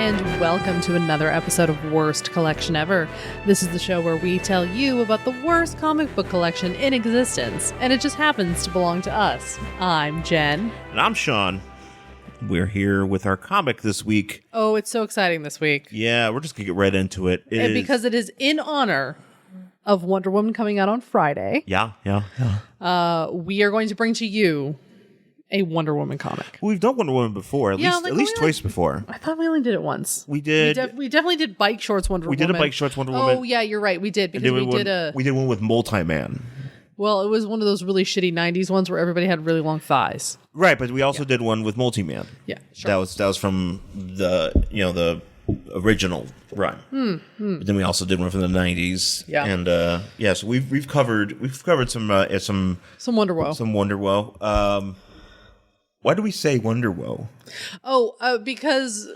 and welcome to another episode of Worst Collection Ever. This is the show where we tell you about the worst comic book collection in existence, and it just happens to belong to us. I'm Jen. And I'm Shawn. We're here with our comic this week. Oh, it's so exciting this week. Yeah, we're just going to get right into it. Because it is in honor of Wonder Woman coming out on Friday. Yeah. We are going to bring to you a Wonder Woman comic. We've done Wonder Woman before, at least twice before. I thought we only did it once. We did. We definitely did Bike Shorts Wonder Woman. We did a Bike Shorts Wonder Woman. Oh, yeah, you're right. We did, because we did one with Multi-Man. Well, it was one of those really shitty 90s ones where everybody had really long thighs. Right, but we also did one with Multi-Man. Yeah, sure. That was from the original run. But then we also did one from the 90s. Yeah. And so we've covered some Wonder Woe. Some Wonder Woe. Why do we say Wonder Woe? Oh, because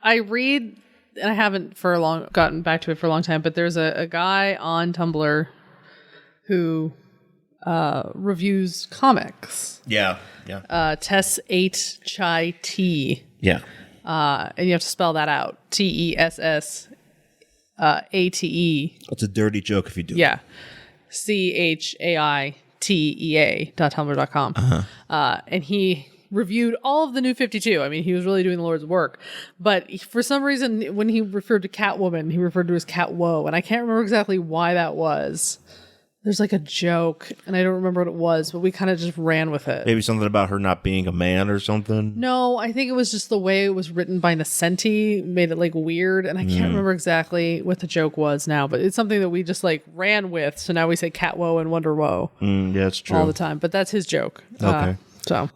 I read, and I haven't gotten back to it for a long time, but there's a guy on Tumblr who reviews comics. Yeah. Tess 8 Chai T. Yeah. And you have to spell that out. TESS ATE. It's a dirty joke if you do. Yeah. CHAITEA.tumblr.com. And he reviewed all of the New 52. I mean, he was really doing the Lord's work. But for some reason, when he referred to Catwoman, he referred to her as Cat Woe. And I can't remember exactly why that was. There's like a joke, and I don't remember what it was, but we kind of just ran with it. Maybe something about her not being a man or something? No, I think it was just the way it was written by Nascenti made it like weird, and I can't remember exactly what the joke was now, but it's something that we just like ran with, so now we say Cat Woe and Wonder Woe. Yeah, it's true. All the time, but that's his joke. Okay. So,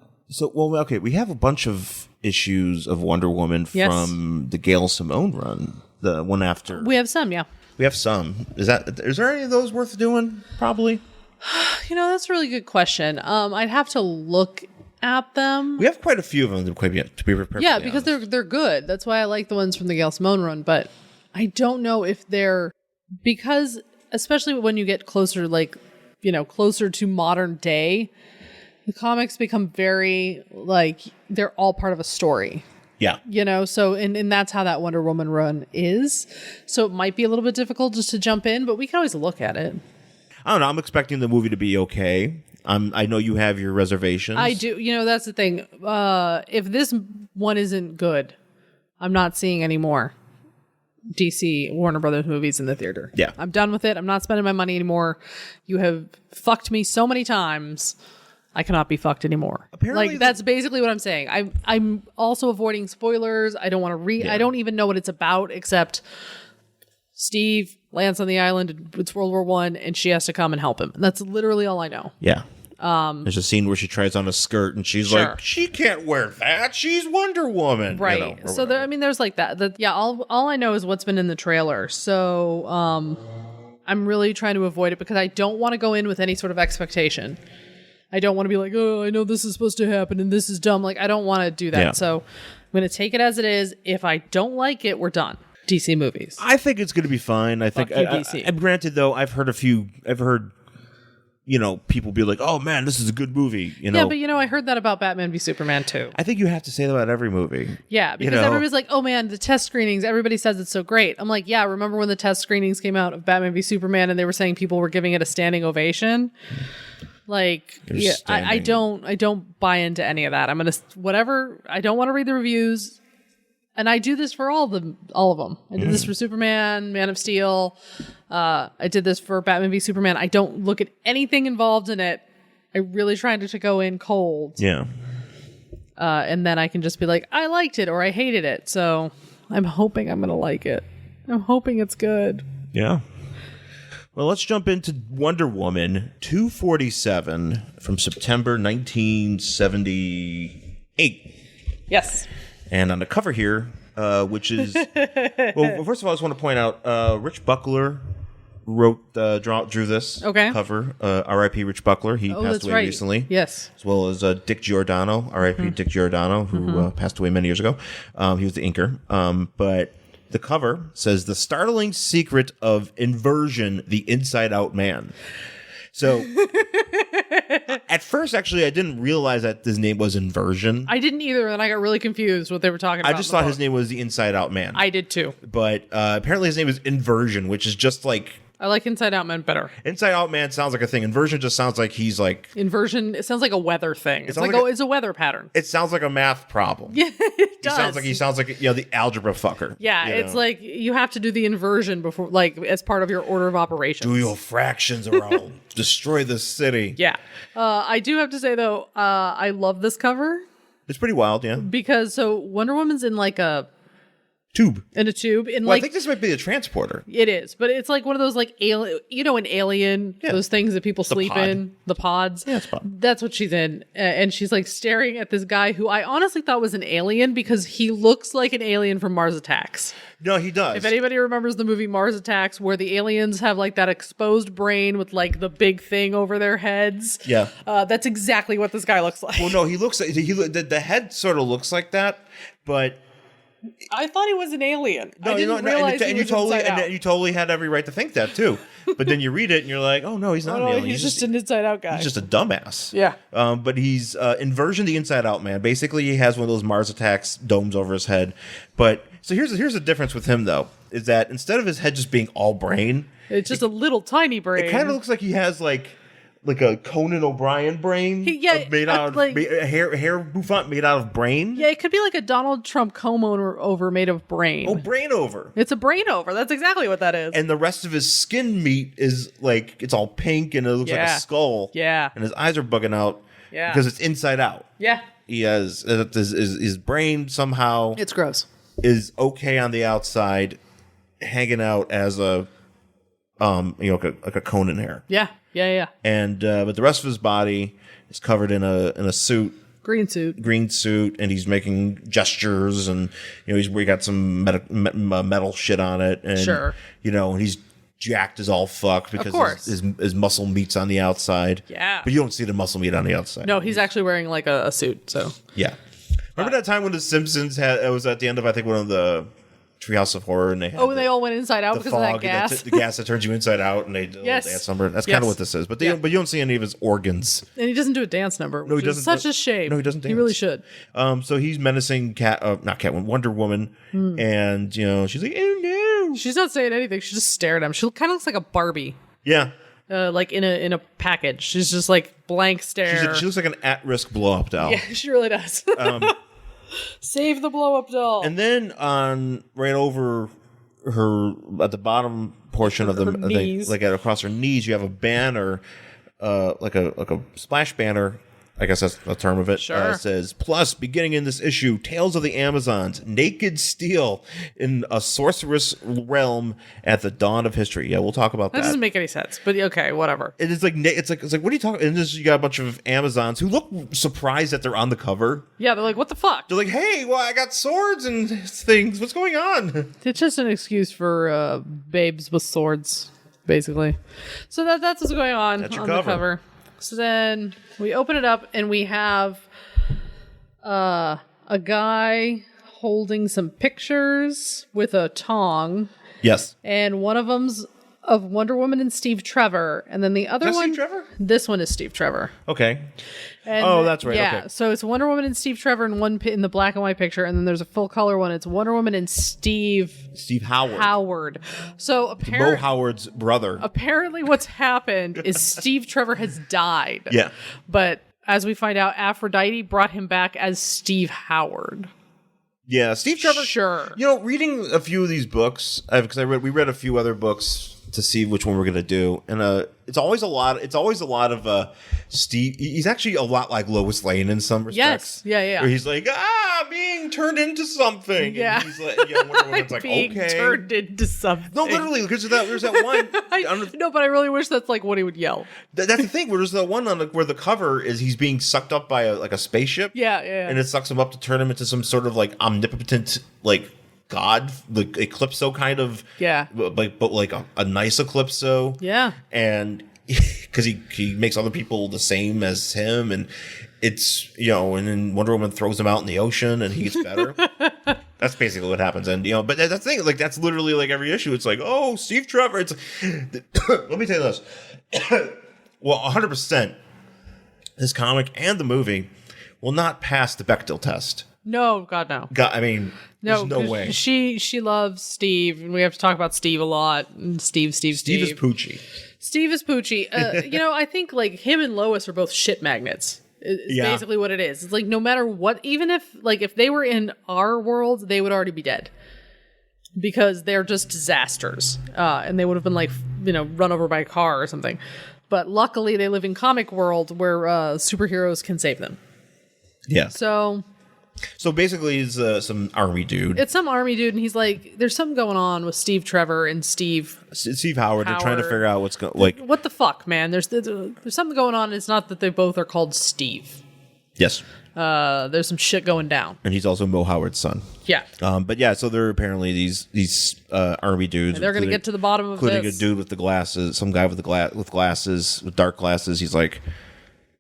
we have a bunch of issues of Wonder Woman from the Gail Simone run, the one after. We have some, yeah. We have some. Is there any of those worth doing? Probably. That's a really good question. I'd have to look at them. We have quite a few of them to be prepared. Yeah, because they're good. That's why I like the ones from the Gail Simone run. But I don't know if because especially when you get closer, closer to modern day, the comics become very they're all part of a story. Yeah. So, and that's how that Wonder Woman run is. So it might be a little bit difficult just to jump in, but we can always look at it. I don't know. I'm expecting the movie to be okay. I know you have your reservations. I do. That's the thing. If this one isn't good, I'm not seeing any more DC Warner Brothers movies in the theater. Yeah. I'm done with it. I'm not spending my money anymore. You have fucked me so many times. I cannot be fucked anymore. Apparently, that's basically what I'm saying. I'm also avoiding spoilers. I don't want to read. Yeah. I don't even know what it's about, except Steve lands on the island. It's World War I, and she has to come and help him. And that's literally all I know. Yeah. There's a scene where she tries on a skirt, and she's like, "She can't wear that. She's Wonder Woman." Right. So there's like that. All I know is what's been in the trailer. So I'm really trying to avoid it because I don't want to go in with any sort of expectation. I don't want to be like, oh, I know this is supposed to happen and this is dumb. I don't want to do that. Yeah. So I'm going to take it as it is. If I don't like it, we're done. DC movies. I think it's going to be fine. I think. DC. Granted, though, I've heard people be like, oh man, this is a good movie. Yeah, but I heard that about Batman v Superman too. I think you have to say that about every movie. Yeah, because everybody's like, oh man, the test screenings, everybody says it's so great. I'm like, yeah, remember when the test screenings came out of Batman v Superman and they were saying people were giving it a standing ovation? I don't buy into any of that. I'm gonna whatever. I don't want to read the reviews, and I do this for all of them. I did this for Superman, Man of Steel. I did this for Batman v Superman. I don't look at anything involved in it. I really try to go in cold. Yeah. And then I can just be like, I liked it or I hated it. So I'm hoping I'm gonna like it. I'm hoping it's good. Yeah. Well, let's jump into Wonder Woman 247 from September 1978. Yes. And on the cover here, which is... well, first of all, I just want to point out, Rich Buckler drew this cover. R.I.P. Rich Buckler. He passed away recently. Yes. As well as Dick Giordano, R.I.P. Dick Giordano, who passed away many years ago. He was the inker. But... the cover says, "The startling secret of Inversion, the inside-out man." So At first, actually, I didn't realize that his name was Inversion. I didn't either, and I got really confused what they were talking about. I just thought his name was the Inside Out Man. I did too. But apparently his name is Inversion, which is just like... I like Inside Out Man better. Inside Out Man sounds like a thing. Inversion just sounds like he's like... Inversion, it sounds like a weather thing. It's it's a weather pattern. It sounds like a math problem. Yeah, it does. He sounds like the algebra fucker. Yeah, it's like you have to do the inversion before, like, as part of your order of operations. Do your fractions or I'll destroy the city. Yeah. I do have to say, though, I love this cover. It's pretty wild, yeah. Because, so, Wonder Woman's in, like, a... tube. In a tube. Well, I think this might be a transporter. It is, but it's like one of those, like, an Alien, those things that people sleep in, the pods. Yeah, it's pod. That's what she's in. And she's, like, staring at this guy who I honestly thought was an alien because he looks like an alien from Mars Attacks. No, he does. If anybody remembers the movie Mars Attacks, where the aliens have, like, that exposed brain with, like, the big thing over their heads. Yeah. That's exactly what this guy looks like. Well, no, he looks like... the head sort of looks like that, but... I thought he was an alien. No, I didn't realize he was inside out. And you totally had every right to think that too. But then you read it and you're like, oh no, he's not an alien. He's just an inside out guy. He's just a dumbass. Yeah. But he's Inversion, the Inside Out Man. Basically, he has one of those Mars Attacks domes over his head. But so here's the difference with him though, is that instead of his head just being all brain, it's just a little tiny brain. It kind of looks like he has like a Conan O'Brien brain, made out of like, hair bouffant made out of brain. Yeah, it could be like a Donald Trump comb over made of brain. Oh, brain over. It's a brain over. That's exactly what that is. And the rest of his skin meat is like it's all pink and it looks like a skull. Yeah, and his eyes are bugging out. Yeah, because it's inside out. Yeah, he has his brain somehow. It's gross. Is okay on the outside, hanging out as a like a Conan hair. Yeah. Yeah. And but the rest of his body is covered in a suit, green suit, and he's making gestures, and we got some metal shit on it, and and he's jacked as all fuck because his muscle meat's on the outside. Yeah, but you don't see the muscle meat on the outside. No, he's actually wearing like a suit. So yeah, remember that time when the Simpsons it was at the end of I think one of the Treehouse of Horror, and they had they all went inside out because of that gas. The gas that turns you inside out, and they do a dance number. That's kind of what this is. But you don't see any of his organs. And he doesn't do a dance number. No, he doesn't. Such a shame. No, he doesn't dance. He really should. So he's menacing Wonder Woman, and she's like, oh no. She's not saying anything. She just stared at him. She kind of looks like a Barbie. Yeah. Like in a package. She's just like blank stare. She looks like an at-risk blow-up doll. Yeah, she really does. Save the blow-up doll. And then right over her at the bottom portion of the thing, like across her knees, you have a banner, like a splash banner. I guess that's the term of it. Sure. It says, plus, beginning in this issue, Tales of the Amazons, naked steel in a sorceress realm at the dawn of history. Yeah, we'll talk about that. That doesn't make any sense, but okay, whatever. It's like what are you talking? And you got a bunch of Amazons who look surprised that they're on the cover. Yeah, they're like, what the fuck? They're like, hey, well, I got swords and things. What's going on? It's just an excuse for babes with swords, basically. So that's what's going on the cover. So then we open it up and we have a guy holding some pictures with a tong. Yes. And one of them's of Wonder Woman and Steve Trevor. And then the other one... Steve Trevor? This one is Steve Trevor. Okay. And that's right. Yeah, okay. So it's Wonder Woman and Steve Trevor in the black and white picture, and then there's a full color one. It's Wonder Woman and Steve Howard. So apparently, Mo Howard's brother. Apparently, what's happened is Steve Trevor has died. Yeah. But as we find out, Aphrodite brought him back as Steve Howard. Yeah, Steve Trevor. Sure. Reading a few of these books because we read a few other books to see which one we're gonna do, and it's always a lot of Steve. He's actually a lot like Lois Lane in some respects. Yes, yeah. Where he's like, being turned into something. Yeah, and he's like, Wonder Woman's like, being turned into something. No, literally, because there's that one. No, but I really wish that's like what he would yell. That's the thing. Where there's that one where the cover is he's being sucked up by a spaceship. Yeah. And it sucks him up to turn him into some sort of like omnipotent god, like Eclipso kind of, but like a nice Eclipso, and because he makes other people the same as him, and it's and then Wonder Woman throws him out in the ocean, and he gets better. That's basically what happens, and but that's the thing, like that's literally like every issue. It's like, oh, Steve Trevor. It's let me tell you this. Well, 100%. this comic and the movie will not pass the Bechdel test. No, God, no. I mean, there's no way. She loves Steve, and we have to talk about Steve a lot. And Steve is Poochie. Steve is Poochie. I think like him and Lois are both shit magnets. Is basically what it is. It's like no matter what, even if they were in our world, they would already be dead because they're just disasters, and they would have been like run over by a car or something. But luckily, they live in comic world where superheroes can save them. Yeah. So basically, he's some army dude. It's some army dude, and he's like, there's something going on with Steve Trevor and Steve Howard. They're trying to figure out what's going like. What the fuck, man? There's something going on. It's not that they both are called Steve. Yes. There's some shit going down. And he's also Mo Howard's son. Yeah. But yeah, so they're apparently these army dudes. And they're going to get to the bottom of including this. A dude with the glasses, some guy with with glasses, with dark glasses. He's like,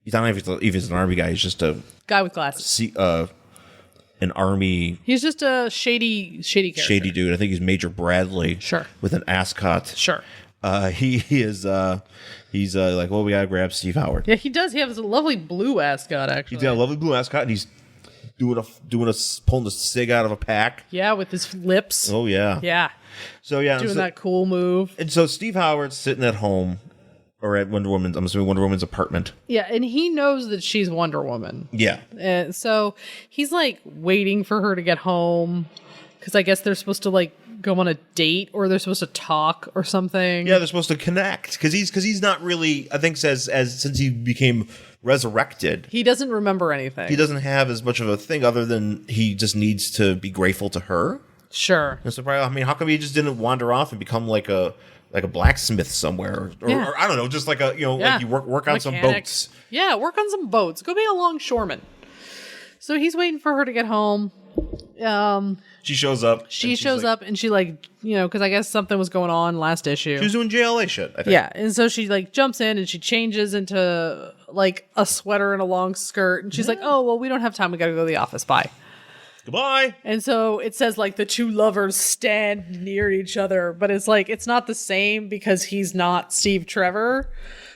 he's not even if he's an army guy. He's just a guy with glasses. An army. He's just a shady character. Shady dude. I think he's Major Bradley. Sure. With an ascot. Sure. He is. He's like, well, we gotta grab Steve Howard. Yeah, he does. He has a lovely blue ascot. Actually, he's got a lovely blue ascot, and he's pulling a cig out of a pack. Yeah, with his lips. Oh yeah. Yeah. So yeah, doing that cool move. And so Steve Howard's sitting at home. Or at Wonder Woman's, I'm assuming Wonder Woman's apartment. Yeah, and he knows that she's Wonder Woman. Yeah. And so he's like waiting for her to get home because I guess they're supposed to like go on a date or they're supposed to talk or something. Yeah, they're supposed to connect because he's not really. I think since he became resurrected, he doesn't remember anything. He doesn't have as much of a thing other than he just needs to be grateful to her. Sure. And so probably, I mean, how come he just didn't wander off and become like a blacksmith somewhere, or I don't know, just like like you work on some boats. Yeah, work on some boats. Go be a longshoreman. So he's waiting for her to get home. She shows up. She shows up, and she because I guess something was going on last issue. She was doing JLA shit, I think. Yeah, and so she jumps in and she changes into like a sweater and a long skirt, and she's like, "Oh well, we don't have time. We got to go to the office. Bye." Goodbye. And so it says like the two lovers stand near each other, but it's like it's not the same because he's not Steve Trevor.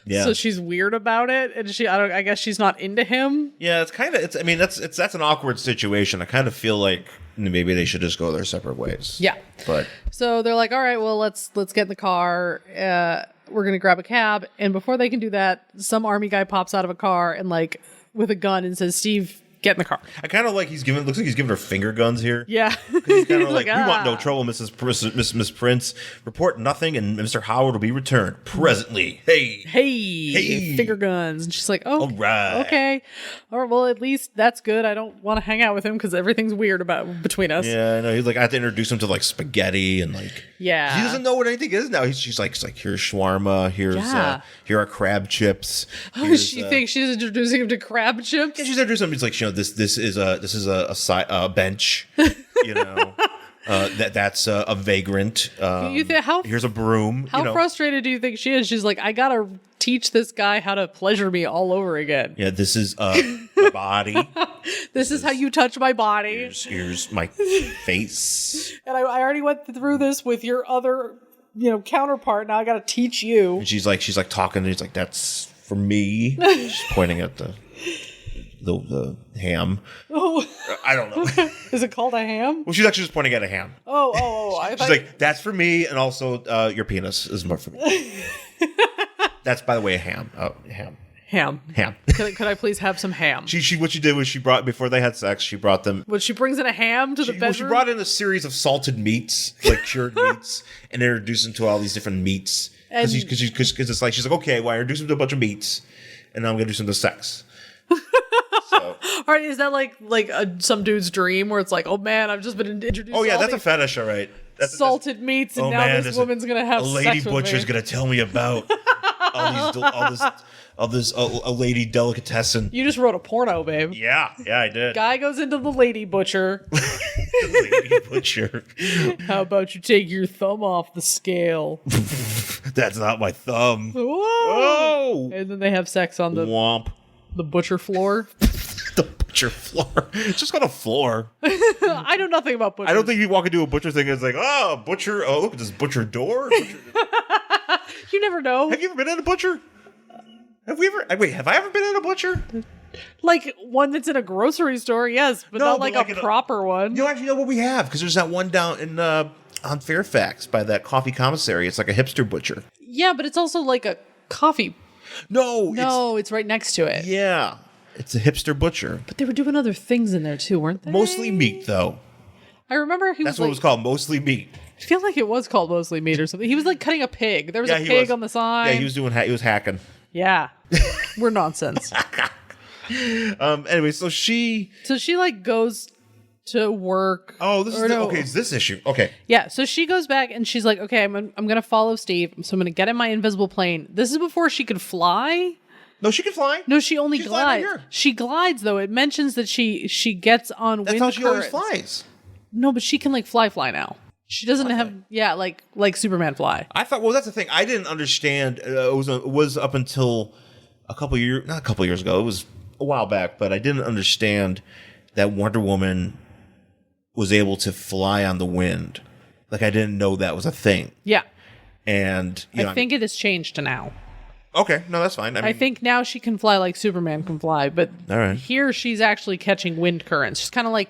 Yeah. So she's weird about it, and I guess she's not into him. Yeah, I mean that's an awkward situation. I kind of feel like maybe they should just go their separate ways. Yeah. But so they're like, all right, well let's get in the car. We're gonna grab a cab, and before they can do that, some army guy pops out of a car and like with a gun and says, "Steve, get in the car." I kind of like looks like he's giving her finger guns here. Yeah. He's kind of like, "We want no trouble, Miss Prince. Report nothing, and Mr. Howard will be returned presently." Hey, finger guns. And she's like, "Oh, all right, okay, all right. Well, at least that's good. I don't want to hang out with him because everything's weird between us." Yeah, I know. He's like, I have to introduce him to like spaghetti and like. Yeah. He doesn't know what anything is now. She's like, here's shawarma. Here are crab chips. She thinks she's introducing him to crab chips. Yeah, she's introducing him. He's like, this is a bench. That's a vagrant. Here's a broom. How frustrated do you think she is? She's like, I gotta teach this guy how to pleasure me all over again. Yeah, this is my body. This is how you touch my body. Here's my face. And I already went through this with your other, counterpart. Now I gotta teach you. And she's like talking, and he's like, that's for me. She's pointing at the ham. Oh, I don't know. Is it called a ham? Well, she's actually just pointing at a ham. Oh. She's like, that's for me, and also your penis is more for me. That's, by the way, a ham. Ham. Could I please have some ham? What she did was she brought, before they had sex, she brought them. Well, she brings in a ham to the bedroom? Well, she brought in a series of salted meats, like cured meats, and introduced them to all these different meats. Because it's like, she's like, okay, well, I introduced them to a bunch of meats, and now I'm going to do some to sex. All right, is that like some dude's dream where it's like, oh man, I've just been introduced? Oh yeah, that's a fetish, all right. Salted meats, and now this woman's gonna have sex with me. A lady butcher's gonna tell me about all this a lady delicatessen. You just wrote a porno, babe. Yeah, I did. Guy goes into the lady butcher. The lady butcher. How about you take your thumb off the scale? That's not my thumb. Whoa! And then they have sex on the womp. The butcher floor. The butcher floor. It's just got a floor. I know nothing about butchers. I don't think you walk into a butcher thing and it's like, butcher. Oh, look at this butcher door. You never know. Have you ever been at a butcher? Have I ever been in a butcher? Like one that's in a grocery store, yes, but not like a proper one. You actually know what we have, because there's that one down in on Fairfax by that coffee commissary. It's like a hipster butcher. Yeah, but it's also like a coffee. No, it's right next to it. Yeah, it's a hipster butcher. But they were doing other things in there too, weren't they? Mostly meat, though. I remember That's what it was called, mostly meat. I feel like it was called mostly meat or something. He was like cutting a pig. There was a pig on the side. Yeah, he was hacking. Yeah, we're nonsense. Anyway, so she like goes to work. Oh, it's this issue. Okay. Yeah, so she goes back and she's like, okay, I'm gonna follow Steve. So I'm gonna get in my invisible plane. This is before she could fly. No, she can fly. No, she only glides. Right, she glides though. It mentions that she gets on. That's how she always flies. No, but she can like fly now. She doesn't have like Superman fly. I thought. Well, that's the thing. I didn't understand. It was up until not a couple years ago. It was a while back, but I didn't understand that Wonder Woman was able to fly on the wind. Like, I didn't know that was a thing. Yeah. And I think it has changed to now. Okay, no, that's fine. I think now she can fly like Superman can fly, but here she's actually catching wind currents. She's kind of like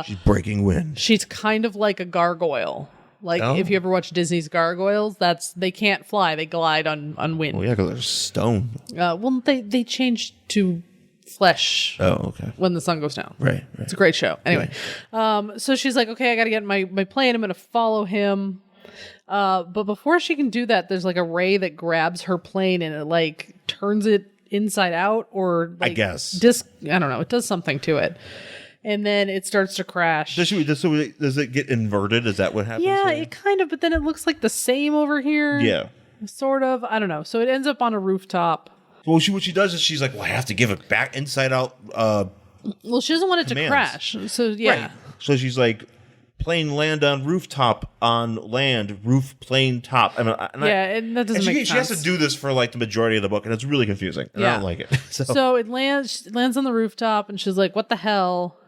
she's breaking wind. She's kind of like a gargoyle. Like if you ever watch Disney's Gargoyles, they can't fly; they glide on wind. Well, yeah, because they're stone. Well, they changed to flesh. Oh, okay. When the sun goes down. Right. It's a great show. Anyway, so she's like, okay, I got to get my plane. I'm going to follow him. But before she can do that, there's like a ray that grabs her plane and it like turns it inside out, or like, I guess I don't know. It does something to it, and then it starts to crash. Does it get inverted? Is that what happens? Yeah, it kind of. But then it looks like the same over here. Yeah, sort of. I don't know. So it ends up on a rooftop. Well, what she does is she's like, well, I have to give it back inside out. Well, she doesn't want it to crash. So yeah. Right. So she's like, plane land on rooftop on land, roof plane top. And that doesn't make sense. She has to do this for like the majority of the book, and it's really confusing. And I don't like it. So it lands on the rooftop, and she's like, what the hell?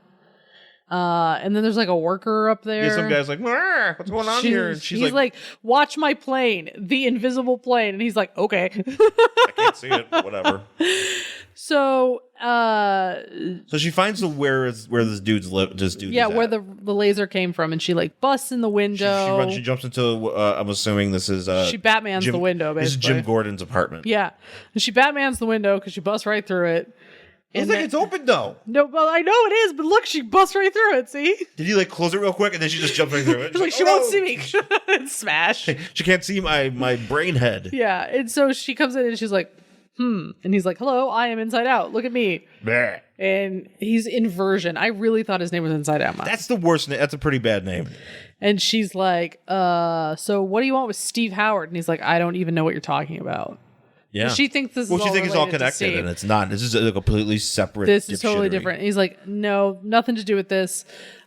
And then there's like a worker up there. Yeah, some guy's like, what's going on here? And he's like, watch my plane, the invisible plane. And he's like, okay. I can't see it, but whatever. So she finds where this dude's live. Yeah, where the laser came from, and she like busts in the window. She jumps into. I'm assuming this is. She Batmans the window. Basically, this is Jim Gordon's apartment. Yeah, and she Batmans the window because she busts right through it. Looks like it's open though. No, well, I know it is, but look, she busts right through it. See? Did he like close it real quick and then she just jumped right through it? She's like, she won't see me. And smash. She can't see my brain head. Yeah, and so she comes in and she's like, and he's like, hello, I am Inside Out. Look at me. Bleh. And he's Inversion. I really thought his name was Inside Out. That's the worst name. That's a pretty bad name. And she's like, so what do you want with Steve Howard? And he's like, I don't even know what you're talking about. Yeah. She thinks this is she thinks it's all connected, and it's not. This is a completely separate. This is totally different. He's like, no, nothing to do with this.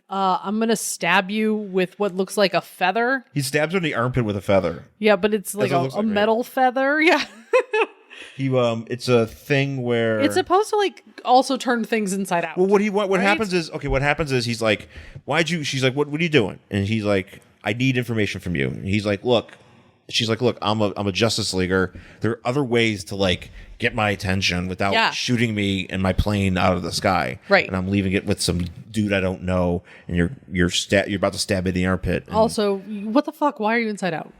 I'm gonna stab you with what looks like a feather. He stabs her in the armpit with a feather. Yeah, but it's like a metal feather. Yeah. It's a thing where it's supposed to like also turn things inside out. Well, what happens is he's like, she's like, what are you doing? And he's like, I need information from you. And he's like, look. She's like, look, I'm a Justice Leaguer. There are other ways to like get my attention without shooting me and my plane out of the sky. Right. And I'm leaving it with some dude I don't know, and you're about to stab me in the armpit. Also, what the fuck? Why are you Inside Out?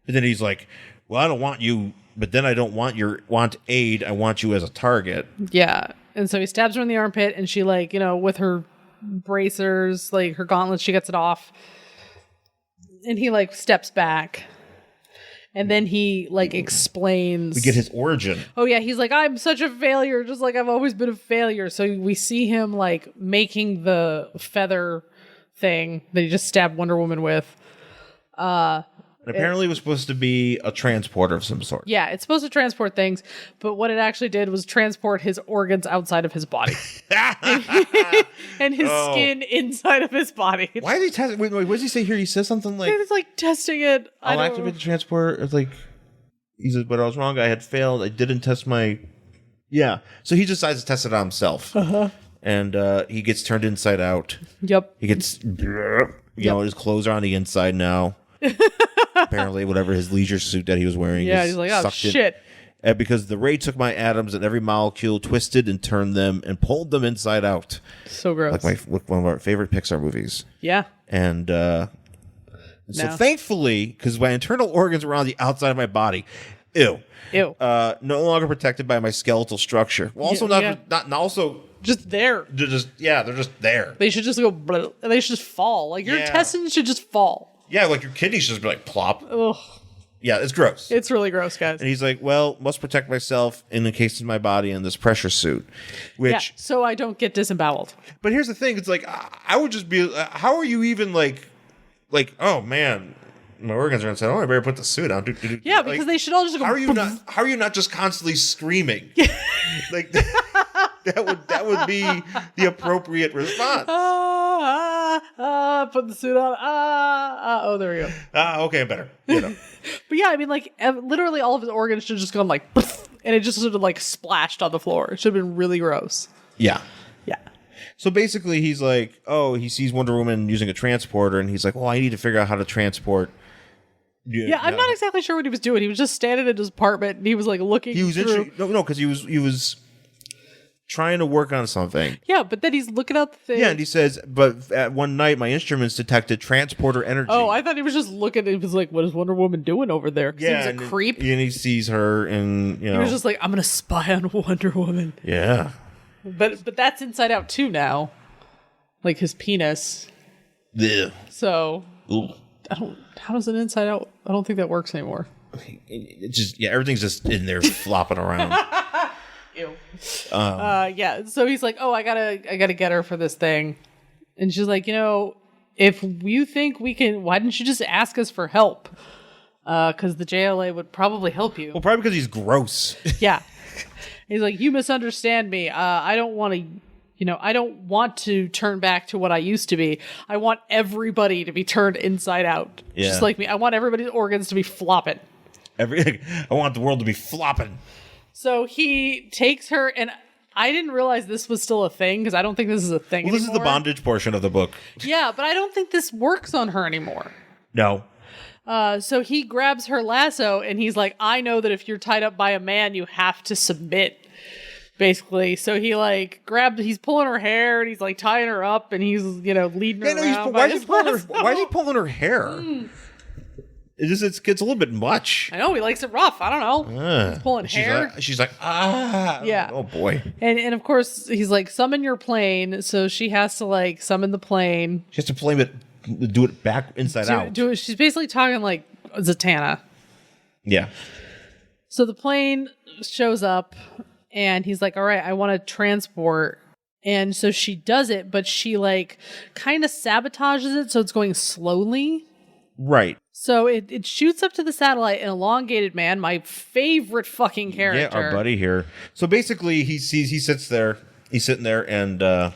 And then he's like, well, I don't want you, but then I don't want aid. I want you as a target. Yeah. And so he stabs her in the armpit, and she like, with her bracers, like her gauntlets, she gets it off. And he like steps back. And then he like explains. We get his origin. Oh yeah, he's like, I'm such a failure, just like I've always been a failure. So we see him like making the feather thing that he just stabbed Wonder Woman with. And apparently it was supposed to be a transporter of some sort. Yeah, it's supposed to transport things, but what it actually did was transport his organs outside of his body. And his skin inside of his body. Why is he testing? Wait, what does he say here? He says something like... It's like testing it. I'll activate the transporter. It's like... He says, but I was wrong. I had failed. I didn't test my... Yeah. So he decides to test it on himself. Uh-huh. And he gets turned inside out. Yep. He gets... his clothes are on the inside now. Apparently, whatever his leisure suit that he was wearing. Yeah, he's like, oh, shit. because the ray took my atoms and every molecule twisted and turned them and pulled them inside out. So gross. Like one of our favorite Pixar movies. Yeah. And so thankfully, because my internal organs were on the outside of my body, no longer protected by my skeletal structure. Well, also not also just there. They're just there. They should just go. They should just fall. Like your intestines should just fall. Yeah, like your kidneys should just be like plop. Ugh. Yeah, it's gross. It's really gross, guys. And he's like, well, must protect myself in the case of my body in this pressure suit. So I don't get disemboweled. But here's the thing. It's like, I would just be, how are you even like, oh man, my organs are inside. Oh, I better put the suit on. Yeah, because they should all just go. How are you not just constantly screaming? Like that would be the appropriate response. Put the suit on. Oh, there we go. Okay, better. You know. But yeah, I mean, like literally all of his organs should have just gone like, and it just sort of like splashed on the floor. It should have been really gross. Yeah. Yeah. So basically, he's like, he sees Wonder Woman using a transporter, and he's like, well, I need to figure out how to transport. Yeah, I'm not exactly sure what he was doing. He was just standing in his apartment, and he was like looking. He was because he was trying to work on something. Yeah, but then he's looking out the thing. Yeah, and he says, but at one night, my instruments detected transporter energy. Oh, I thought he was just looking. He was like, what is Wonder Woman doing over there? Yeah, he was a creep. And he sees her, and he was just like, I'm gonna spy on Wonder Woman. Yeah. But that's Inside Out too now, like his penis. Yeah. So how does an Inside Out? I don't think that works anymore. It's just everything's just in there flopping around. Ew. So he's like, I gotta get her for this thing, and she's like, if you think we can, why didn't you just ask us for help? Because the JLA would probably help you. Well, probably because he's gross. Yeah. He's like, you misunderstand me. I don't want to, I don't want to turn back to what I used to be. I want everybody to be turned inside out. Yeah. Just like me. I want everybody's organs to be flopping. I want the world to be flopping. So he takes her, and I didn't realize this was still a thing, because I don't think this is a thing anymore. This is the bondage portion of the book. Yeah, but I don't think this works on her anymore. No. So he grabs her lasso, and he's like, I know that if you're tied up by a man, you have to submit, basically. So he he's pulling her hair, and he's like tying her up, and he's, leading her around. Why is he pulling her hair? It gets a little bit much. I know, he likes it rough. I don't know. He's pulling hair. She's like, yeah. Oh boy. And of course, he's like, summon your plane. So she has to summon the plane. She has to plane it. Do it back inside out. She's basically talking like Zatanna. Yeah. So the plane shows up, and he's like, all right, I want to transport. And so she does it, but she kind of sabotages it, so it's going slowly. Right. So it shoots up to the satellite, an Elongated Man, my favorite fucking character. Yeah, our buddy here. So basically, he's sitting there, and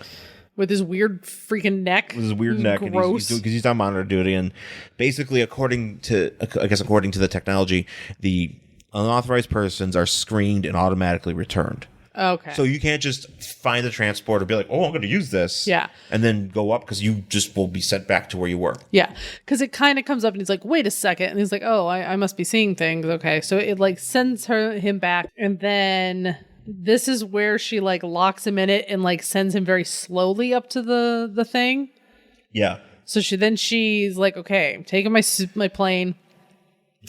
with his weird freaking neck. With his weird neck. Gross. Because he's on monitor duty. And basically, according to the technology, the unauthorized persons are screened and automatically returned. Okay. So you can't just find the transporter and be like, oh, I'm going to use this. Yeah. And then go up, because you just will be sent back to where you were. Yeah. Because it kind of comes up, and he's like, wait a second. And he's like, oh, I must be seeing things. Okay. So it sends him back. And then this is where she locks him in it and sends him very slowly up to the thing. Yeah. So she's like, okay, I'm taking my plane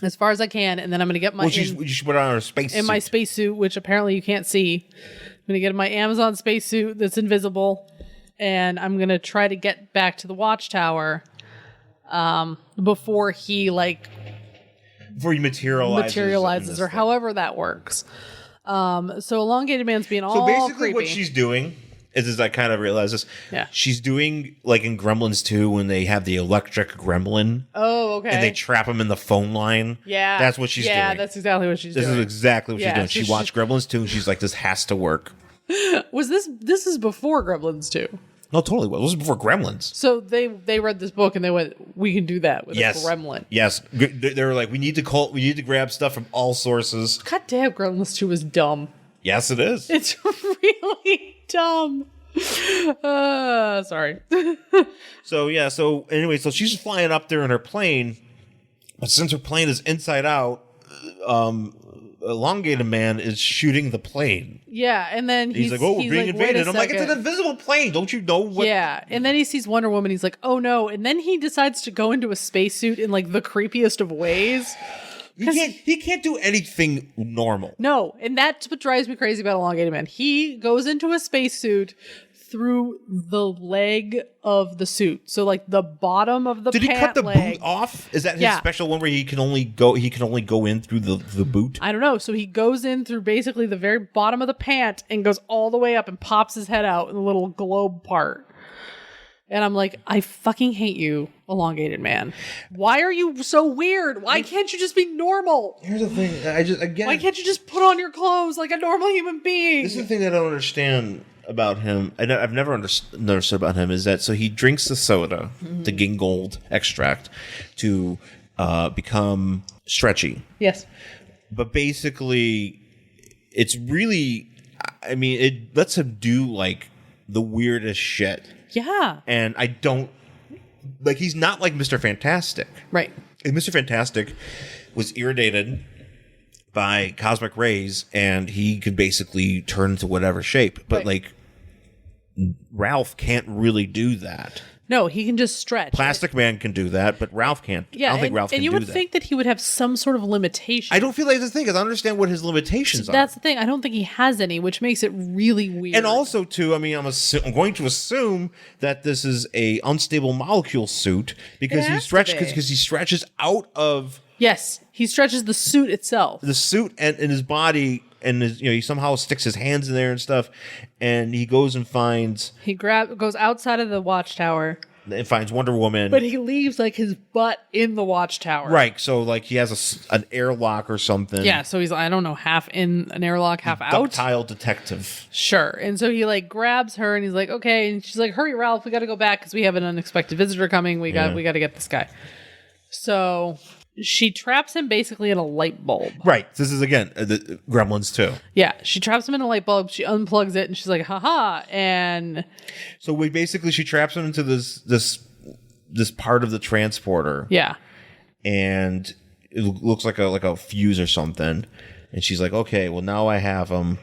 as far as I can, and then I'm gonna get my. Well, you should put on her spacesuit. In my spacesuit, which apparently you can't see. I'm gonna get my Amazon spacesuit that's invisible, and I'm gonna try to get back to the watchtower, before he materializes or however that works. So Elongated Man's being all basically creepy. What she's doing is I kind of realize this. Yeah. She's doing in Gremlins 2 when they have the electric gremlin. Oh, okay. And they trap him in the phone line. Yeah. That's what she's doing. Yeah, that's exactly what she's doing. This is exactly what she's doing. So she watched Gremlins 2 and she's like, this has to work. This is before Gremlins 2. No, totally. Well, this was before Gremlins. So they read this book and they went, we can do that with a gremlin. Yes. They were like, we need to grab stuff from all sources. God damn, Gremlins 2 is dumb. Yes, it is. It's really dumb. Sorry. So anyway, so she's flying up there in her plane, but since her plane is inside out, Elongated Man is shooting the plane. Yeah, and then he's like, "Oh, we're being invaded." I'm like, "It's an invisible plane. Don't you know what?" Yeah, and then he sees Wonder Woman. He's like, "Oh no!" And then he decides to go into a spacesuit in like the creepiest of ways. He can't do anything normal. No, and that's what drives me crazy about Elongated Man. He goes into a spacesuit through the leg of the suit, so like the bottom of the. Did he cut the boot off? Is that his special one where he can only go in through the boot? I don't know. So he goes in through basically the very bottom of the pant and goes all the way up and pops his head out in the little globe part. And I'm like, I fucking hate you, Elongated Man. Why are you so weird? Why can't you just be normal? Here's the thing. Why can't you just put on your clothes like a normal human being? This is the thing that I don't understand about him. I've never understood about him is that so he drinks the soda, the Gingold extract, to become stretchy. Yes. But basically, it's really, I mean, it lets him do like the weirdest shit. Yeah. And I don't, like, he's not like Mr. Fantastic. Right. If Mr. Fantastic was irritated by cosmic rays and he could basically turn into whatever shape. But, like, Ralph can't really do that. No, he can just stretch. Plastic Man can do that, but Ralph can't. Yeah, I don't think Ralph can do that. And you would think that he would have some sort of limitation. I don't feel like that's the thing, because I understand what his limitations are. That's the thing. I don't think he has any, which makes it really weird. And also, too, I mean, I'm going to assume that this is a unstable molecule suit because he stretches out of... Yes, he stretches the suit itself. The suit and in his body... And he somehow sticks his hands in there and stuff, and he goes and finds. He goes outside of the watchtower and finds Wonder Woman, but he leaves like his butt in the watchtower. Right, so like he has an airlock or something. Yeah, so he's I don't know, half in an airlock, half out. Ductile detective. Sure, and so he like grabs her and he's like, okay, and she's like, hurry, Ralph, we got to go back because we have an unexpected visitor coming. We got to get this guy. So. She traps him basically in a light bulb. Right. This is, again, the Gremlins, too. Yeah. She traps him in a light bulb. She unplugs it, and she's like, haha. And... So, she traps him into this part of the transporter. Yeah. And it looks like a fuse or something. And she's like, okay, well, now I have him.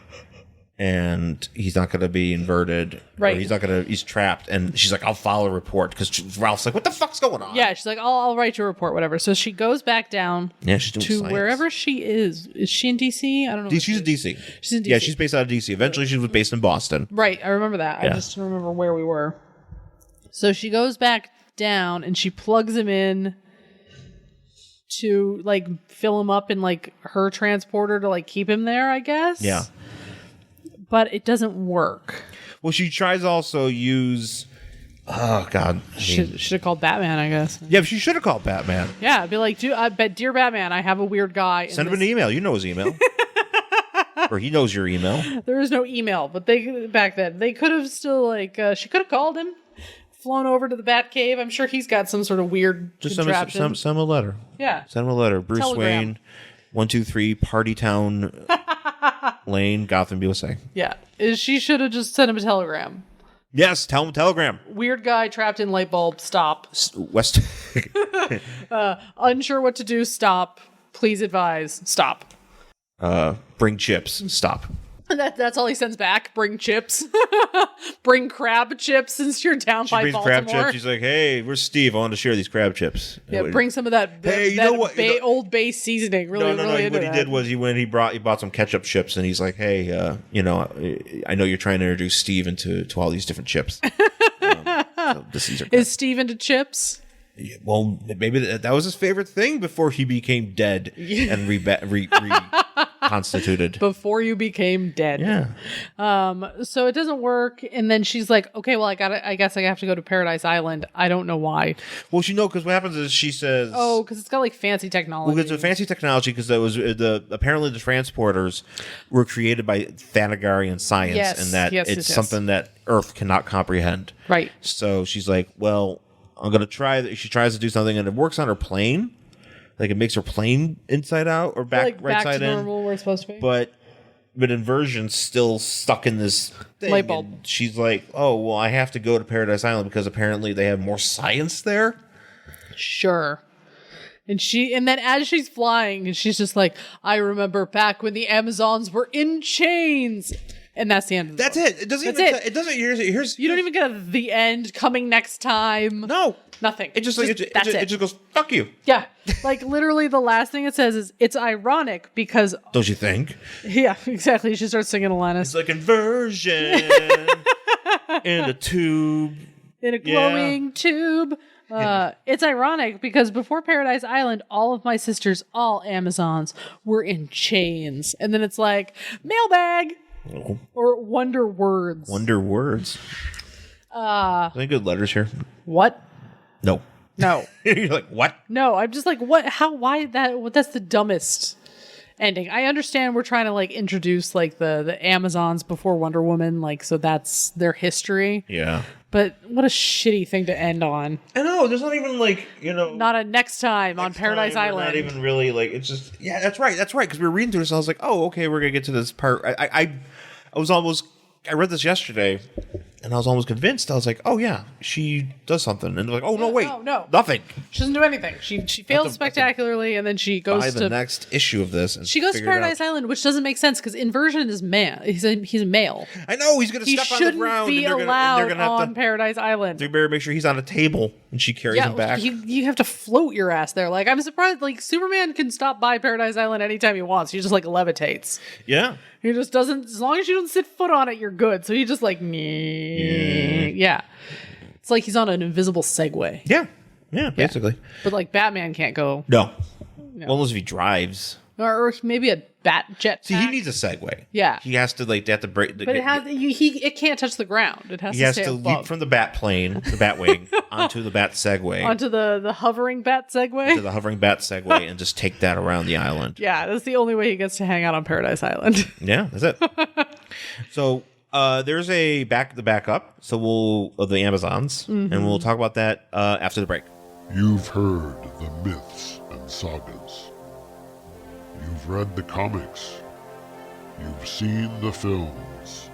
And he's not going to be inverted. Right. He's trapped. And she's like, I'll file a report. Because Ralph's like, what the fuck's going on? Yeah, she's like, I'll write your report, whatever. So she goes back down she's doing to science. Wherever she is. Is she in D.C.? I don't know. She's in D.C. She's in D.C. Yeah, she's based out of D.C. Eventually, she was based in Boston. Right, I remember that. Yeah. I just don't remember where we were. So she goes back down and she plugs him in to, like, fill him up in, like, her transporter to, like, keep him there, I guess. Yeah. But it doesn't work. Well, she tries also use... Oh, God. Should have called Batman, I guess. Yeah, but she should have called Batman. Yeah, I'd be like, dear Batman, I have a weird guy. Send him an email. You know his email. Or he knows your email. There is no email, but back then, they could have still, like, she could have called him, flown over to the Batcave. I'm sure he's got some sort of weird contraption. Just send him a letter. Yeah. Send him a letter. Bruce Telegram. Wayne, 123 Party Town Lane, Gotham, USA. Yeah. She should have just sent him a telegram. Yes, tell him a telegram. Weird guy trapped in light bulb. Stop. West. Unsure what to do. Stop. Please advise. Stop. Bring chips. Stop. That's all he sends back. Bring chips. Bring crab chips since you're down by Baltimore. Crab chips. She's like, hey, where's Steve? I want to share these crab chips. Yeah, bring some of that. Old Bay seasoning. Really, really. What he did was he bought some ketchup chips, and he's like, hey, I know you're trying to introduce Steve to all these different chips. Is Steve into chips? Yeah, well, maybe that was his favorite thing before he became dead and reconstituted. Before you became dead. Yeah. So it doesn't work, and then she's like, "Okay, well, I guess I have to go to Paradise Island. I don't know why." Well, because what happens is she says, "Oh, because it's got like fancy technology." Well, it's a fancy technology because that was apparently the transporters were created by Thanagarian science, and that it's something that Earth cannot comprehend. Right. So she's like, "Well, I'm gonna try." She tries to do something, and it works on her plane. Like it makes her plane inside out or right side to normal, where it's supposed to be. But Inversion's still stuck in this thing. Light bulb. And she's like, "Oh, well, I have to go to Paradise Island because apparently they have more science there." Sure. And then as she's flying, she's just like, I remember back when the Amazons were in chains. And that's the end of the book. It. It doesn't. Here's. You don't even get the end coming next time. No. Nothing. It just goes, fuck you. Yeah. Like literally the last thing it says is, it's ironic because. Don't you think? Yeah, exactly. She starts singing Alanis. It's like Inversion in a tube. In a glowing tube. It's ironic because before Paradise Island, all of my sisters, all Amazons, were in chains. And then it's like, mailbag. Oh. Or Wonder Words. Wonder Words. Any good letters here? What? No. You're like, what? No, I'm just like, what? How? Why that? That's the dumbest ending. I understand we're trying to like introduce like the Amazons before Wonder Woman, like so that's their history. Yeah. But what a shitty thing to end on. I know. There's not even like, not a next time on Paradise Island. Not even really like, it's just, yeah, that's right. Because we were reading through this and I was like, oh, okay, we're going to get to this part. I read this yesterday and I was almost convinced. I was like, oh yeah, she does something. And they're like, oh no, wait. No. Nothing. She doesn't do anything. She fails spectacularly and then she goes to the next issue of this. And she goes to Paradise Island, which doesn't make sense because Inversion is man. He's a male. I know, he's going to step on the ground. He shouldn't be allowed on Paradise Island. They better make sure he's on a table and she carries him back. You have to float your ass there. Like, I'm surprised, like, Superman can stop by Paradise Island anytime he wants. He just, like, levitates. Yeah. He just doesn't, as long as you don't sit foot on it, you're good. So he just like, yeah. It's like he's on an invisible Segway. Yeah, basically. But like Batman can't go. No. Well, unless if he drives. Or maybe a bat jet. See, he needs a Segway. Yeah. He has to like, they have to break. But it can't touch the ground. It has he has to leap from the bat plane, the bat wing, onto the bat Segway. Onto the hovering bat Segway? Onto the hovering bat Segway and just take that around the island. Yeah, that's the only way he gets to hang out on Paradise Island. Yeah, that's it. So there's the backup. So of the Amazons, and we'll talk about that after the break. You've heard the myths and sagas. You've read the comics. You've seen the films.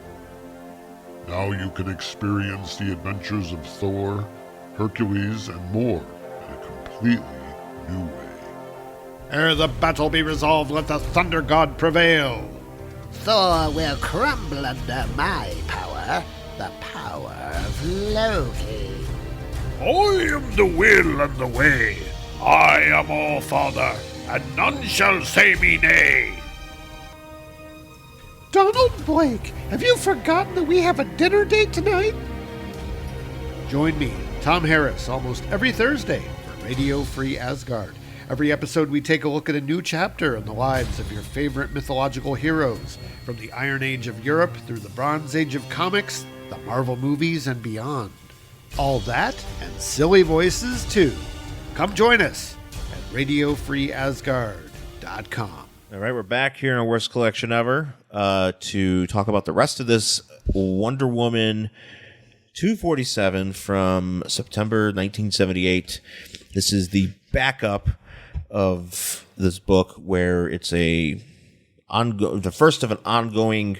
Now you can experience the adventures of Thor, Hercules, and more in a completely new way. Ere the battle be resolved, let the Thunder God prevail. Thor will crumble under my power, the power of Loki. I am the will and the way. I am All-Father, and none shall say me nay. Donald Blake, have you forgotten that we have a dinner date tonight? Join me, Tom Harris, almost every Thursday for Radio Free Asgard. Every episode we take a look at a new chapter in the lives of your favorite mythological heroes, from the Iron Age of Europe through the Bronze Age of comics, the Marvel movies, and beyond. All that and silly voices too. Come join us at RadioFreeAsgard.com. All right, we're back here in our worst collection ever to talk about the rest of this Wonder Woman 247 from September 1978. This is the backup of this book where it's the first of an ongoing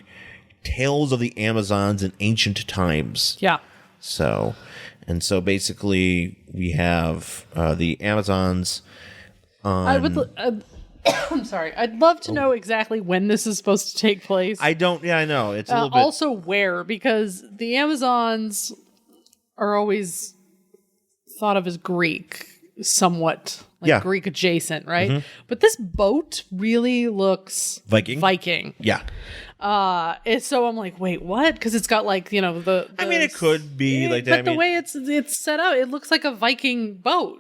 Tales of the Amazons in Ancient Times. Yeah. So basically we have the Amazons on... I'm sorry. I'd love to know exactly when this is supposed to take place. I don't. Yeah, I know. It's a little bit. Also, where, because the Amazons are always thought of as Greek, somewhat Greek adjacent, right? Mm-hmm. But this boat really looks Viking. Yeah. So I'm like, wait, what? Because it's got like the. I mean, it could be like that. But the way it's set up, it looks like a Viking boat.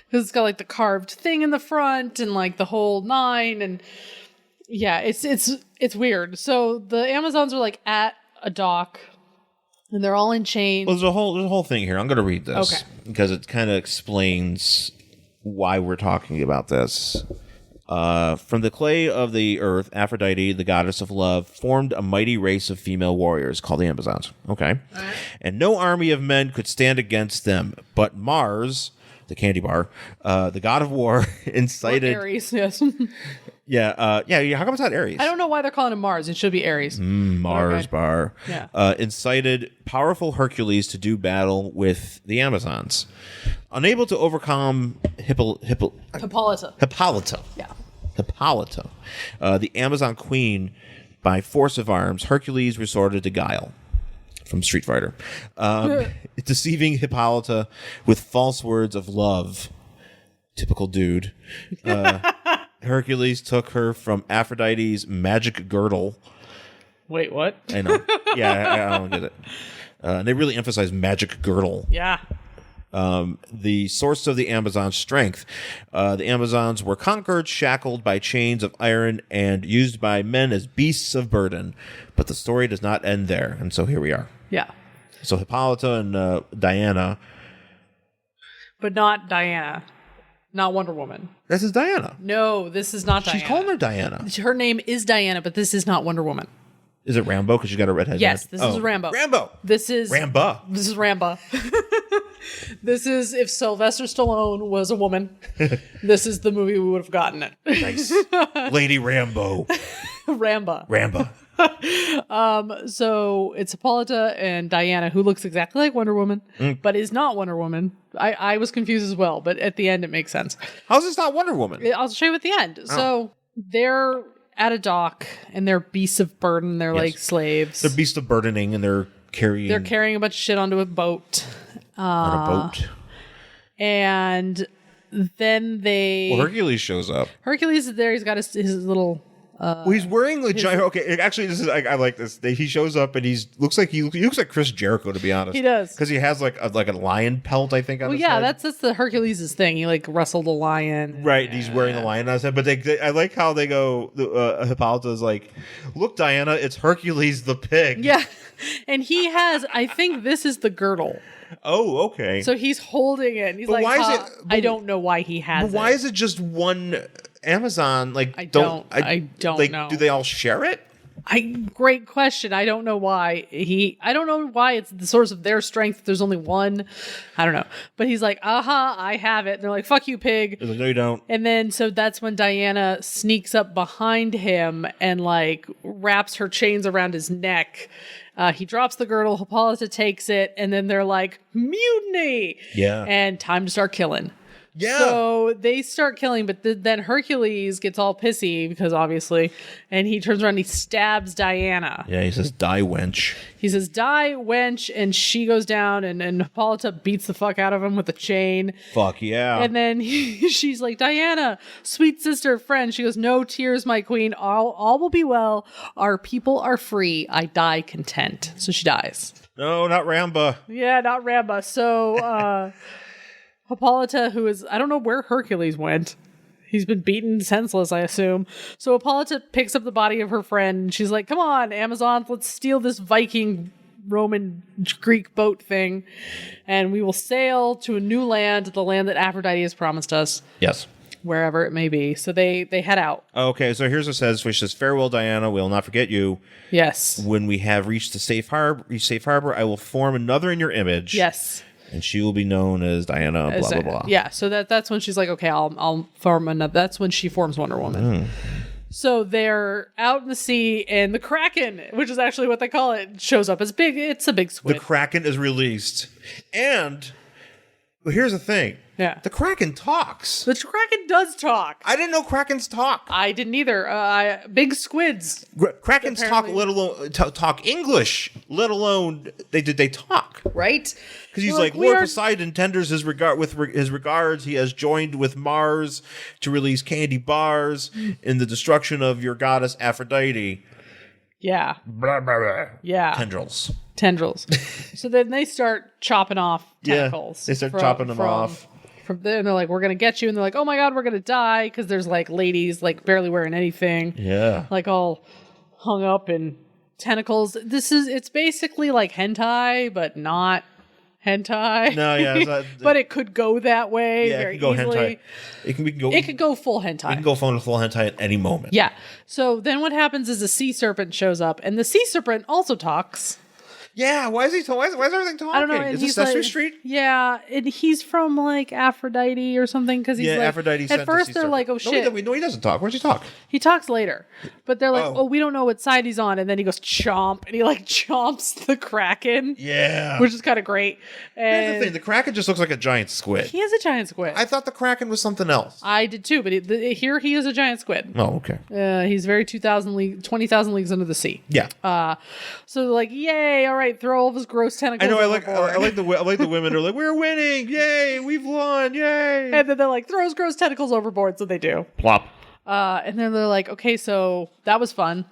Because it's got like the carved thing in the front and like the whole nine, and yeah, it's weird. So the Amazons are like at a dock, and they're all in chains. Well, there's a whole thing here. I'm going to read this because it kind of explains why we're talking about this. From the clay of the earth, Aphrodite, the goddess of love, formed a mighty race of female warriors called the Amazons. Okay, and no army of men could stand against them, but Mars, the candy bar, the god of war, incited Ares, yes. Yeah. How come it's not Ares? I don't know why they're calling him Mars. It should be Ares. Mars bar. Yeah. Incited powerful Hercules to do battle with the Amazons. Unable to overcome Hippolyta. Hippolyta. Yeah. Hippolyta. The Amazon queen, by force of arms, Hercules resorted to guile from Street Fighter. Deceiving Hippolyta with false words of love. Typical dude. Hercules took her from Aphrodite's magic girdle. Wait, what? I know. Yeah, I don't get it. They really emphasize magic girdle. Yeah. The source of the Amazons' strength. The Amazons were conquered, shackled by chains of iron, and used by men as beasts of burden. But the story does not end there, and so here we are. Yeah. So Hippolyta and Diana. But not Diana. Not Wonder Woman. This is Diana. No, this is not Diana. She's calling her Diana. Her name is Diana, but this is not Wonder Woman. Is it Rambo? Because you got a redhead. Yes, this is Rambo. Rambo. This is Ramba. This is Ramba. This is if Sylvester Stallone was a woman. This is the movie we would have gotten it. Nice. Lady Rambo. Ramba. So it's Hippolyta and Diana, who looks exactly like Wonder Woman, but is not Wonder Woman. I was confused as well, but at the end it makes sense. How's this not Wonder Woman? I'll show you at the end. Oh. So they're at a dock and they're beasts of burden. They're like slaves. They're beasts of burdening and they're carrying a bunch of shit onto a boat. On a boat. And then Hercules shows up. Hercules is there. He's got his little... he's wearing the giant. Okay, actually, this is I like this. He shows up and he looks like Chris Jericho, to be honest. He does, because he has like a lion pelt, I think. On his head. That's the Hercules' thing. He like wrestled a lion, right? He's wearing the lion on his head. But I like how they go. Hippolyta is like, "Look, Diana, it's Hercules the pig." Yeah, and he has. I think this is the girdle. Oh, okay. So he's holding it. And he's like, why is it? I don't know why he has it. Why is it just one Amazon? Like, I don't know. Do they all share it? Great question. I don't know why I don't know why it's the source of their strength. There's only one. I don't know. But he's like, I have it. And they're like, fuck you, pig. They're like, no, you don't. And then, so that's when Diana sneaks up behind him and like wraps her chains around his neck. He drops the girdle. Hippolyta takes it. And then they're like, mutiny. Yeah. And time to start killing. Yeah. So they start killing, but then Hercules gets all pissy because obviously, and he turns around and he stabs Diana. Yeah, he says, die, wench. He says, die, wench, and she goes down, and Hippolyta beats the fuck out of him with a chain. Fuck yeah. And then she's like, Diana, sweet sister, friend. She goes, no tears, my queen. All will be well. Our people are free. I die content. So she dies. No, not Ramba. Yeah, not Ramba. So, Hippolyta, who is, I don't know where Hercules went. He's been beaten senseless, I assume. So Hippolyta picks up the body of her friend. And she's like, come on, Amazons, let's steal this Viking, Roman, Greek boat thing. And we will sail to a new land, the land that Aphrodite has promised us. Yes. Wherever it may be. So they head out. Okay, so here's what it says. Which says, farewell, Diana, we will not forget you. Yes. When we have reached the safe harbor, I will form another in your image. Yes. And she will be known as Diana, blah, blah, blah. Yeah, so that's when she's like, okay, I'll form another. That's when she forms Wonder Woman. So they're out in the sea, and the Kraken, which is actually what they call it, shows up as big. It's a big squid. The Kraken is released. And here's the thing. Yeah. The Kraken talks. The Kraken does talk. I didn't know Krakens talk. I didn't either. Big squids. Krakens talk, let alone talk English, let alone they talk. Right? Because he's like, Lord Poseidon tenders his regards. He has joined with Mars to release candy bars in the destruction of your goddess Aphrodite. Yeah. Blah, blah, blah. Yeah. Tendrils. So then they start chopping off tentacles. Yeah, they start chopping them off. From there, and they're like, we're going to get you. And they're like, oh my God, we're going to die. Because there's like ladies like barely wearing anything. Yeah. Like all hung up in tentacles. It's basically like hentai, but not hentai. No, yeah. But it could go that way very easily. Hentai. It could go full hentai. It can go full hentai at any moment. Yeah. So then what happens is a sea serpent shows up. And the sea serpent also talks. Yeah, why is everything talking? I don't know. Is it Sesame Street? Yeah, and he's from like Aphrodite or something because he's like Aphrodite. At first they're like, oh shit. No, he doesn't talk. Where's he talk? He talks later, but they're like, oh, we don't know what side he's on, and then he goes chomp, and he like chomps the Kraken. Yeah, which is kind of great. And here's the thing: the Kraken just looks like a giant squid. He is a giant squid. I thought the Kraken was something else. I did too, but here he is a giant squid. Oh, okay. He's very 20,000 leagues under the sea. Yeah. So they're like, yay! All right, throw all of his gross tentacles. I know. I like the women. They're like, we're winning! Yay! We've won! Yay! And then they're like, throw his gross tentacles overboard. So they do. Plop. And then they're like, okay, so that was fun.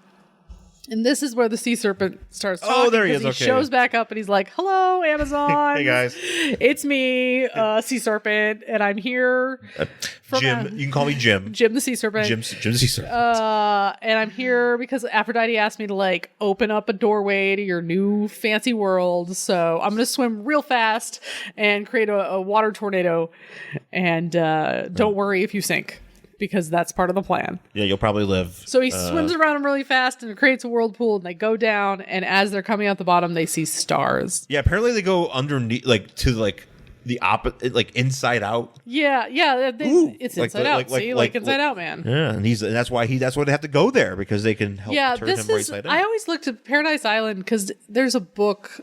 And this is where the sea serpent starts talking. Oh, there he is. He shows back up and he's like, hello, Amazon. Hey, guys. It's me, sea serpent, and I'm here. Jim. You can call me Jim. Jim the sea serpent. Jim the sea serpent. And I'm here because Aphrodite asked me to like open up a doorway to your new fancy world. So I'm going to swim real fast and create a water tornado. And don't worry if you sink, because that's part of the plan. Yeah, you'll probably live. So he swims around them really fast and it creates a whirlpool, and they go down, and as they're coming out the bottom, they see stars. Yeah, apparently they go underneath, like to like the opposite, like inside out. Yeah, it's inside out. Like Inside Out Man. Yeah, and that's why they have to go there, because they can help turn him right side out. I always looked at Paradise Island because there's a book.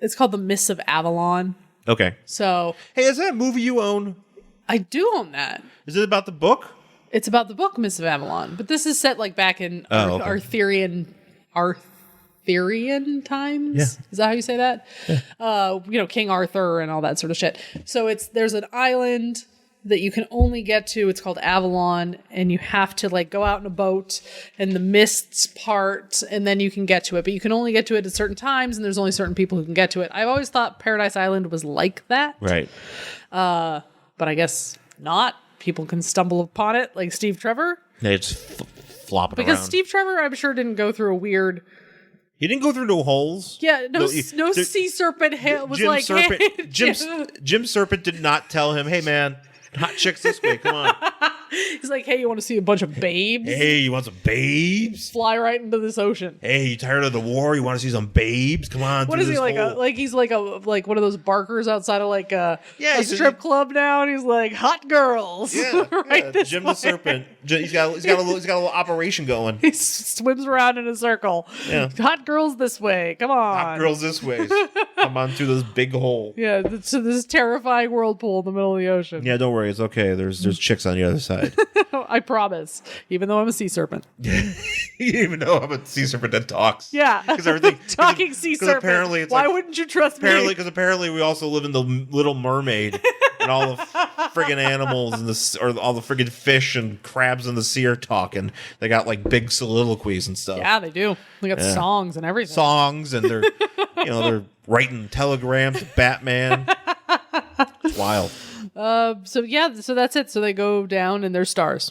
It's called The Mists of Avalon. Okay. So hey, is that a movie you own? I do own that. Is it about the book? It's about the book Mists of Avalon, but this is set like back in Arthurian times. Yeah. Is that how you say that? Yeah. King Arthur and all that sort of shit. So there's an island that you can only get to. It's called Avalon, and you have to like go out in a boat, and the mists part, and then you can get to it. But you can only get to it at certain times, and there's only certain people who can get to it. I've always thought Paradise Island was like that. Right. But I guess not. People can stumble upon it, like Steve Trevor. Yeah, it's flopping because around. Steve Trevor, I'm sure, didn't go through a weird. He didn't go through no holes. Yeah, no sea serpent was Jim like. Serpent, hey, Jim Serpent did not tell him, "Hey man, hot chicks this way. Come on." He's like, hey, you want to see a bunch of babes? Hey, you want some babes? Fly right into this ocean. Hey, you tired of the war? You want to see some babes? Come on. What is he like? He's like one of those barkers outside of like a strip club now, and he's like hot girls. Yeah, Jim the Serpent. He's got a little operation going. He swims around in a circle. Yeah, hot girls this way. Come on, hot girls this way. Come on through this big hole. Yeah, so this terrifying whirlpool in the middle of the ocean. Yeah, don't worry, it's okay. There's chicks on the other side. I promise. Even though I'm a sea serpent. Even though I'm a sea serpent that talks. Yeah. Because everything. Talking sea serpent. Apparently it's why wouldn't you trust me? Because apparently we also live in the Little Mermaid, and all the friggin' animals or all the friggin' fish and crabs in the sea are talking. They got like big soliloquies and stuff. Yeah, they do. They got songs and everything. Songs, and they're they're writing telegrams to Batman. It's wild. So that's it. So they go down and there's stars.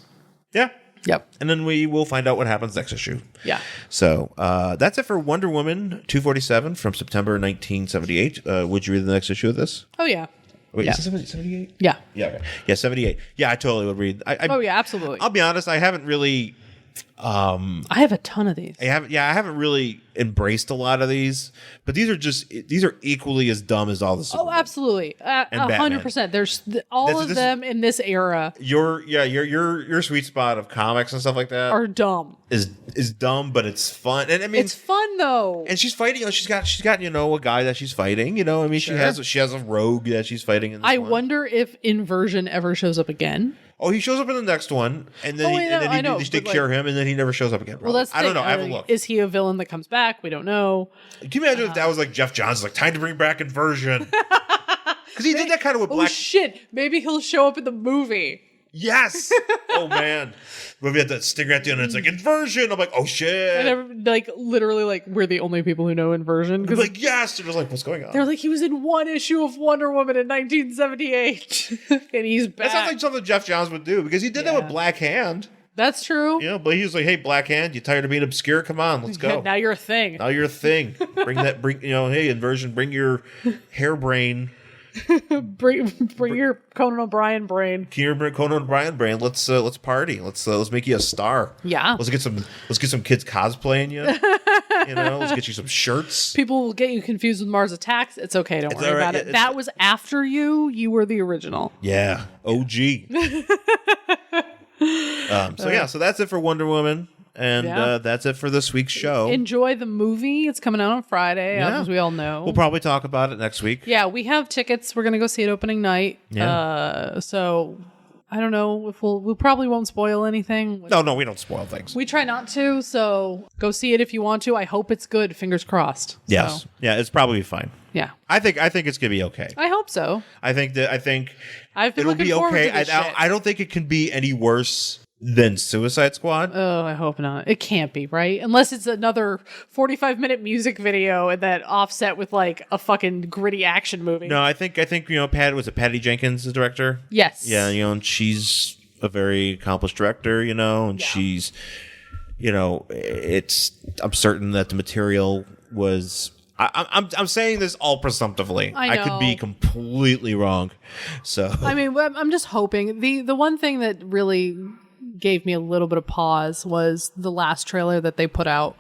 Yeah. Yep. And then we will find out what happens next issue. Yeah. So that's it for Wonder Woman 247 from September 1978. Would you read the next issue of this? Oh, yeah. Wait, is it 78? Yeah. Yeah. Okay. Yeah, 78. Yeah, I totally would read. Oh, yeah, absolutely. I'll be honest, I haven't really... I have a ton of these. I haven't really embraced a lot of these, but these are equally as dumb as all the Superman. Oh, absolutely, 100%. There's all of them in this era. Your sweet spot of comics and stuff like that are dumb. Is dumb, but it's fun, and I mean it's fun though. And she's fighting. She's got a guy that she's fighting. I mean, sure. she has a rogue that she's fighting. In this I wonder if Inversion ever shows up again. Oh, he shows up in the next one, and then they take care of him, and then he never shows up again. Probably. Well, I don't know. I haven't looked. Is he a villain that comes back? We don't know. Can you imagine if that was like Jeff Johns, like time to bring back Inversion? Because he did that kind of with Black. Oh shit! Maybe he'll show up in the movie. Yes. Oh man. But we had that stinger at the end, and it's like Inversion. I'm like, oh shit. And literally, we're the only people who know Inversion. Because like, yes. They're just like, what's going on? They're like, he was in one issue of Wonder Woman in 1978, and he's back. That sounds like something Jeff Johns would do, because he did that with Black Hand. That's true. But he was like, hey, Black Hand, you tired of being obscure? Come on, let's go. Now you're a thing. Hey, Inversion, bring your hairbrain. bring your Conan O'Brien brain. Conan O'Brien brain. Let's party. Let's make you a star. Yeah. Let's get some kids cosplaying you. Let's get you some shirts. People will get you confused with Mars Attacks. It's okay. Don't worry about it. That was after you. You were the original. Yeah. OG. So that's it for Wonder Woman. And that's it for this week's show. Enjoy the movie. It's coming out on Friday, as we all know. We'll probably talk about it next week. Yeah, we have tickets. We're going to go see it opening night. Yeah. So I don't know if we probably won't spoil anything. No, we don't spoil things. We try not to. So go see it if you want to. I hope it's good. Fingers crossed. Yes. So. Yeah, it's probably fine. Yeah. I think it's going to be okay. I hope so. I think I've been it'll looking be forward okay. to this shit. I don't think it can be any worse than Suicide Squad. Oh, I hope not. It can't be, right? Unless it's another 45-minute music video and that offset with like a fucking gritty action movie. No, I think Patty Jenkins, the director? Yes. Yeah, and she's a very accomplished director, and she's, I'm certain that the material was. I'm saying this all presumptively. I could be completely wrong. So I mean, I'm just hoping. The one thing that really gave me a little bit of pause was the last trailer that they put out,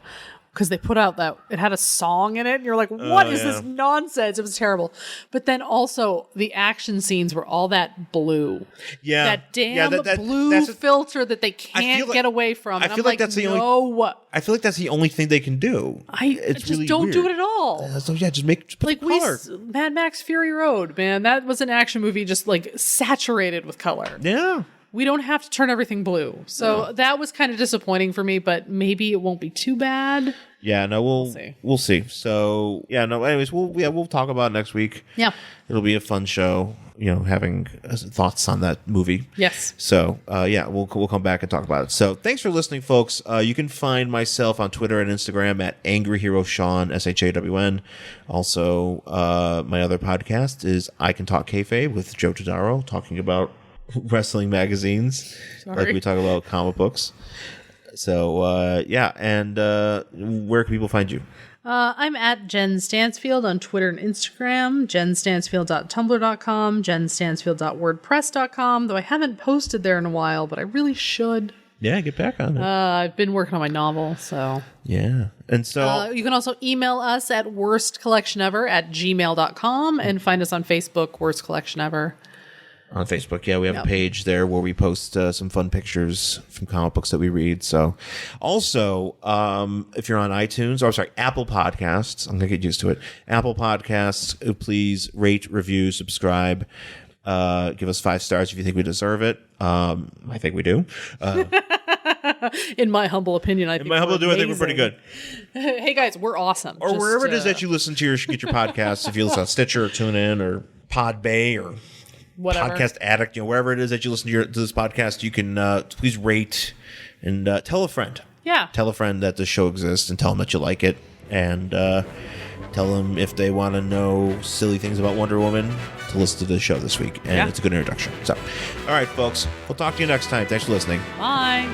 because they put out that it had a song in it and you're like, what is this nonsense? It was terrible. But then also the action scenes were all that blue. Yeah. That damn blue filter that they can't get away from. And I feel like that's the only I feel like that's the only thing they can do. It's just really don't weird. Do it at all. So just put color. Mad Max Fury Road, man, that was an action movie just like saturated with color. Yeah. We don't have to turn everything blue. So that was kind of disappointing for me, but maybe it won't be too bad. Yeah, no, we'll see. So, anyways, we'll talk about it next week. Yeah. It'll be a fun show, having thoughts on that movie. Yes. So, we'll come back and talk about it. So, thanks for listening, folks. You can find myself on Twitter and Instagram at Angry Hero Shawn, SHAWN. Also, my other podcast is I Can Talk Kayfabe with Joe Todaro, talking about wrestling magazines. Sorry. Like we talk about comic books. So, and where can people find you? I'm at Jen Stansfield on Twitter and Instagram, jenstansfield.tumblr.com, jenstansfield.wordpress.com, though I haven't posted there in a while, but I really should. Yeah, get back on it. I've been working on my novel, so. Yeah. And so you can also email us at worstcollectionever@gmail.com and find us on Facebook, Worst Collection Ever. On Facebook, we have a page there where we post some fun pictures from comic books that we read. So, also, if you're on iTunes, Apple Podcasts, I'm going to get used to it. Apple Podcasts, please rate, review, subscribe. Give us 5 stars if you think we deserve it. I think we do. In my humble opinion, I think we're pretty good. Hey, guys, we're awesome. Or wherever it is that you listen to get your podcasts. If you listen on Stitcher or TuneIn or Podbay or whatever. Podcast Addict, wherever it is that you listen to this podcast, you can please rate and tell a friend. Yeah. Tell a friend that this show exists and tell them that you like it. And tell them if they want to know silly things about Wonder Woman to listen to the show this week. And it's a good introduction. So, all right, folks. We'll talk to you next time. Thanks for listening. Bye.